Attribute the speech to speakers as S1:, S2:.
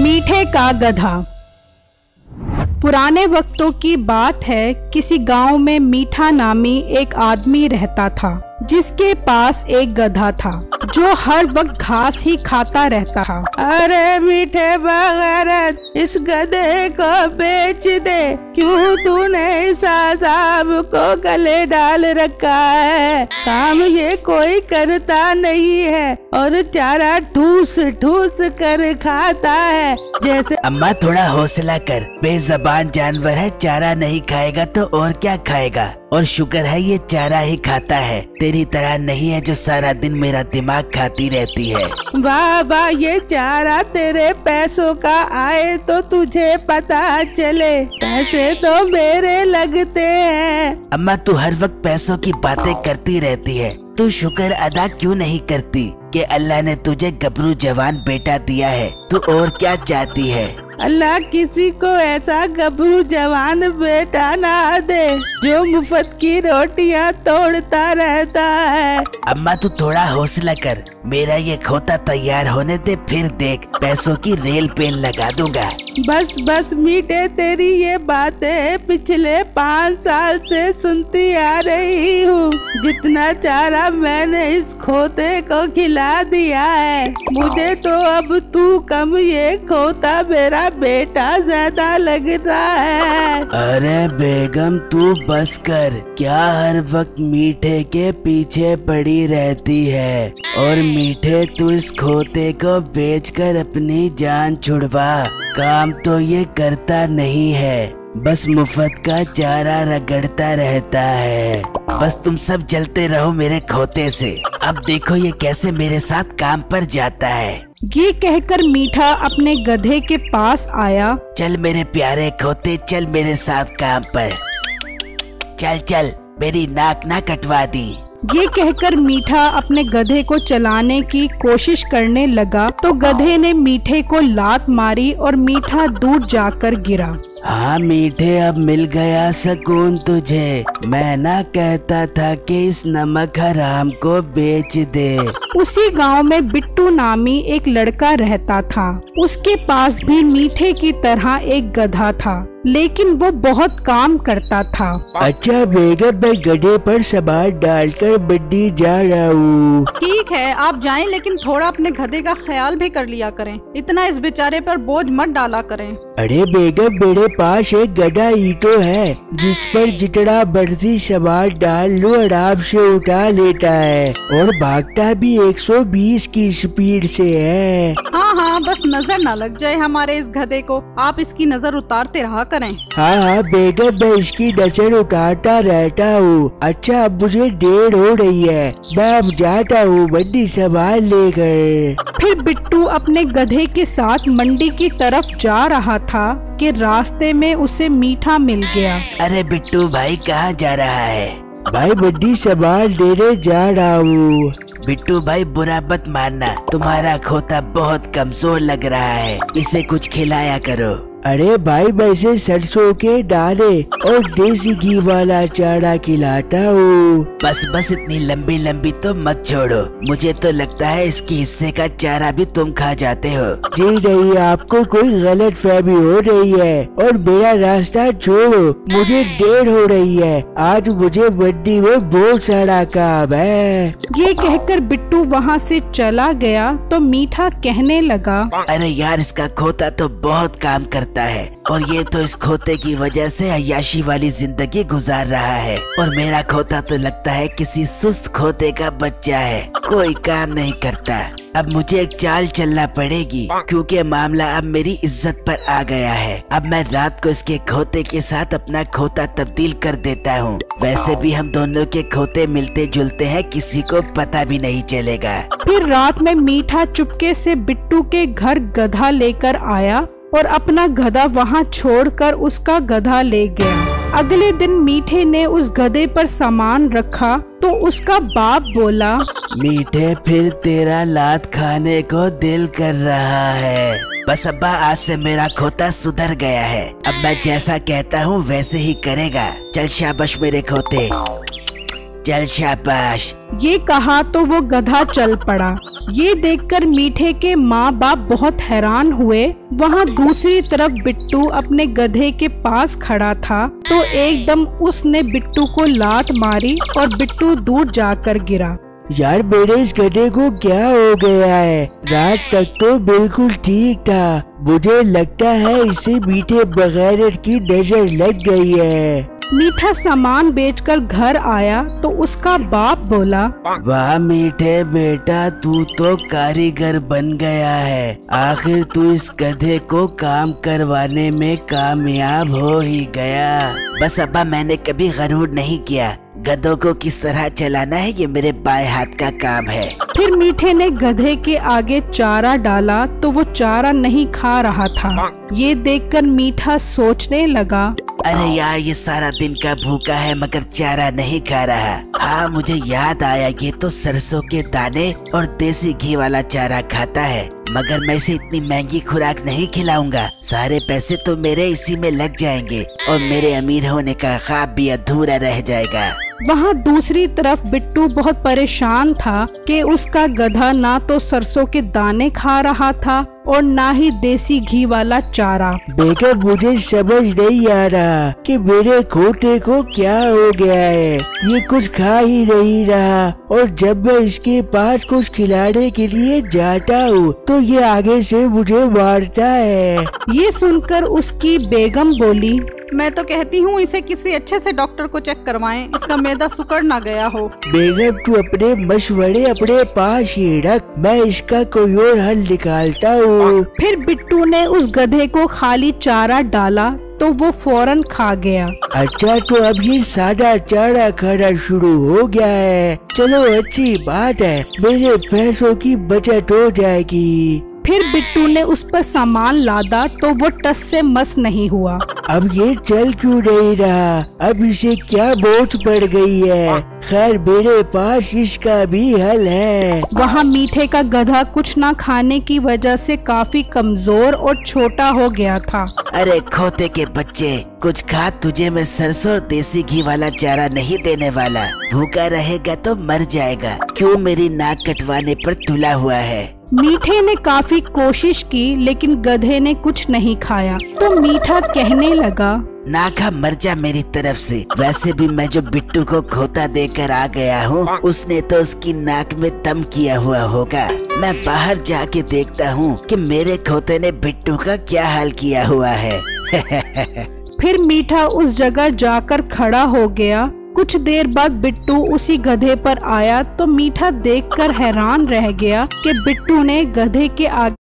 S1: मीठे का गधा। पुराने वक्तों की बात है, किसी गांव में मीठा नामी एक आदमी रहता था जिसके पास एक गधा था जो हर वक्त घास ही खाता रहता था।
S2: अरे मीठे बगैरत, इस गधे को बेच दे, क्यों तूने इस साहब को गले डाल रखा है? काम ये कोई करता नहीं है और चारा ठूस ठूस कर खाता है जैसे।
S3: अम्मा थोड़ा हौसला कर, बेज़बान जानवर है, चारा नहीं खाएगा तो और क्या खाएगा? और शुक्र है ये चारा ही खाता है, तेरी तरह नहीं है जो सारा दिन मेरा दिमाग खाती रहती है।
S2: वाह वाह, ये चारा तेरे पैसों का आए तो तुझे पता चले, पैसे तो मेरे लगते हैं।
S3: अम्मा तू हर वक्त पैसों की बातें करती रहती है, तू शुक्र अदा क्यों नहीं करती कि अल्लाह ने तुझे गबरू जवान बेटा दिया है? तू और क्या चाहती है?
S2: अल्लाह किसी को ऐसा गबरू जवान बेटा ना दे जो मुफ्त की रोटियां तोड़ता रहता है।
S3: अम्मा तू थोड़ा हौसला कर, मेरा ये खोता तैयार होने दे, फिर देख पैसों की रेल पे लगा दूंगा।
S2: बस बस मीठे, तेरी ये बातें पिछले 5 साल से सुनती आ रही हूँ। जितना चारा मैंने इस खोते को खिला दिया है, मुझे तो अब तू कम, ये खोता मेरा बेटा ज्यादा लगता है।
S3: अरे बेगम तू बस कर, क्या हर वक्त मीठे के पीछे पड़ी रहती है? और मीठे तू इस खोते को बेचकर अपनी जान छुड़वा, काम तो ये करता नहीं है, बस मुफ्त का चारा रगड़ता रहता है। बस तुम सब जलते रहो मेरे खोते से, अब देखो ये कैसे मेरे साथ काम पर जाता है।
S1: ये कहकर मीठा अपने गधे के पास आया।
S3: चल मेरे प्यारे खोते, चल मेरे साथ काम पर, चल चल, मेरी नाक ना कटवा दी।
S1: ये कहकर मीठा अपने गधे को चलाने की कोशिश करने लगा तो गधे ने मीठे को लात मारी और मीठा दूर जाकर गिरा।
S3: हाँ मीठे, अब मिल गया सुकून तुझे, मैं ना कहता था कि इस नमक हराम को बेच दे।
S1: उसी गांव में बिट्टू नामी एक लड़का रहता था, उसके पास भी मीठे की तरह एक गधा था, लेकिन वो बहुत काम करता था।
S3: अच्छा बेगम, मैं गधे पर सामान डालकर बड्डी जा रहा हूँ।
S4: ठीक है आप जाएं, लेकिन थोड़ा अपने गधे का ख्याल भी कर लिया करें, इतना इस बेचारे पर बोझ मत डाला करें।
S3: अरे बेगम, मेरे पास एक गधा ही तो है जिस पर जितना मर्जी सामान डाल लो आराम से उठा लेता है और भागता भी 120 की स्पीड से है।
S4: हाँ हाँ, बस नजर न लग जाए हमारे इस गधे को, आप इसकी नजर उतारते रहा करें।
S3: हाँ हाँ बेगम, मैं इसकी नजर उतारता रहता हूँ। अच्छा अब मुझे देर हो रही है, मैं अब जाता हूँ मंडी सामान लेकर।
S1: फिर बिट्टू अपने गधे के साथ मंडी की तरफ जा रहा था कि रास्ते में उसे मीठा मिल गया।
S3: अरे बिट्टू भाई कहाँ जा रहा है? भाई मंडी सामान लेने जा रहा हूँ। बिट्टू भाई बुरा मत मानना, तुम्हारा खोता बहुत कमजोर लग रहा है, इसे कुछ खिलाया करो। अरे भाई मैं इसे सरसों के दाने और देसी घी वाला चारा खिलाता हूँ। बस बस इतनी लंबी लंबी तो मत छोड़ो, मुझे तो लगता है इसके हिस्से का चारा भी तुम खा जाते हो। जी नहीं, आपको कोई गलत फहमी हो रही है और मेरा रास्ता छोड़ो, मुझे देर हो रही है, आज मुझे मंडी में बहुत सारा काम है।
S1: ये कहकर बिट्टू वहाँ से चला गया तो मीठा कहने लगा,
S3: अरे यार इसका खोता तो बहुत काम करता है और ये तो इस खोते की वजह से अय्याशी वाली जिंदगी गुजार रहा है और मेरा खोता तो लगता है किसी सुस्त खोते का बच्चा है, कोई काम नहीं करता। अब मुझे एक चाल चलना पड़ेगी क्योंकि मामला अब मेरी इज्जत पर आ गया है। अब मैं रात को इसके खोते के साथ अपना खोता तब्दील कर देता हूँ, वैसे भी हम दोनों के खोते मिलते जुलते हैं, किसी को पता भी नहीं चलेगा।
S1: फिर रात में मीठा चुपके से बिट्टू के घर गधा लेकर आया और अपना गधा वहाँ छोड़कर उसका गधा ले गया। अगले दिन मीठे ने उस गधे पर सामान रखा तो उसका बाप बोला,
S3: मीठे फिर तेरा लात खाने को दिल कर रहा है। बस अब्बा आज से मेरा खोता सुधर गया है, अब मैं जैसा कहता हूँ वैसे ही करेगा। चल शाबाश मेरे खोते, चल शाबाश।
S1: ये कहा तो वो गधा चल पड़ा। ये देखकर मीठे के माँ बाप बहुत हैरान हुए। वहाँ दूसरी तरफ बिट्टू अपने गधे के पास खड़ा था तो एकदम उसने बिट्टू को लात मारी और बिट्टू दूर जाकर गिरा।
S3: यार मेरे इस गधे को क्या हो गया है? रात तक तो बिल्कुल ठीक था। मुझे लगता है इसे मीठे बगैर की नजर लग गई है।
S1: मीठा सामान बेचकर घर आया तो उसका बाप बोला,
S3: वाह मीठे बेटा, तू तो कारीगर बन गया है। आखिर तू इस गधे को काम करवाने में कामयाब हो ही गया। बस अब्बा, मैंने कभी गरूर नहीं किया। गधों को किस तरह चलाना है ये मेरे बाएं हाथ का काम है।
S1: फिर मीठे ने गधे के आगे चारा डाला तो वो चारा नहीं खा रहा था। ये देखकर मीठा सोचने लगा,
S3: अरे यार, ये सारा दिन का भूखा है मगर चारा नहीं खा रहा। हाँ, मुझे याद आया, ये तो सरसों के दाने और देसी घी वाला चारा खाता है। मगर मैं इसे इतनी महंगी खुराक नहीं खिलाऊंगा। सारे पैसे तो मेरे इसी में लग जाएंगे और मेरे अमीर होने का ख्वाब भी अधूरा रह जाएगा।
S1: वहाँ दूसरी तरफ बिट्टू बहुत परेशान था कि उसका गधा ना तो सरसों के दाने खा रहा था और ना ही देसी घी वाला चारा।
S3: बेगम, मुझे समझ नहीं आ रहा कि मेरे खोते को क्या हो गया है। ये कुछ खा ही नहीं रहा और जब मैं इसके पास कुछ खिलाने के लिए जाता हूँ तो ये आगे से मुझे मारता है।
S1: ये सुनकर उसकी बेगम बोली,
S4: मैं तो कहती हूँ इसे किसी अच्छे से डॉक्टर को चेक करवाएं, इसका मैदा सुकड़ ना गया हो।
S3: बेगम, तू अपने मशवरे अपने पास ही रख, मैं इसका कोई और हल निकालता हूँ।
S1: फिर बिट्टू ने उस गधे को खाली चारा डाला तो वो फौरन खा गया।
S3: अच्छा, तो अब ये सादा चारा खाना शुरू हो गया है। चलो, अच्छी बात है, मेरे पैसों की बचत हो जाएगी।
S1: फिर बिट्टू ने उस पर सामान लादा तो वो टस से मस नहीं हुआ।
S3: अब ये चल क्यों नहीं रहा? अब इसे क्या बोझ पड़ गई है? खैर, मेरे पास इसका भी हल है।
S1: वहाँ मीठे का गधा कुछ ना खाने की वजह से काफी कमजोर और छोटा हो गया था।
S3: अरे खोते के बच्चे, कुछ खा, तुझे मैं सरसों और देसी घी वाला चारा नहीं देने वाला। भूखा रहेगा तो मर जाएगा। क्यों मेरी नाक कटवाने पर तुला हुआ है?
S1: मीठे ने काफी कोशिश की लेकिन गधे ने कुछ नहीं खाया तो मीठा कहने लगा,
S3: ना खा, मर जा मेरी तरफ से। वैसे भी मैं जो बिट्टू को खोता देकर आ गया हूँ, उसने तो उसकी नाक में दम किया हुआ होगा। मैं बाहर जाके देखता हूँ कि मेरे खोते ने बिट्टू का क्या हाल किया हुआ है।
S1: फिर मीठा उस जगह जाकर खड़ा हो गया। कुछ देर बाद बिट्टू उसी गधे पर आया तो मीठा देखकर हैरान रह गया कि बिट्टू ने गधे के आगे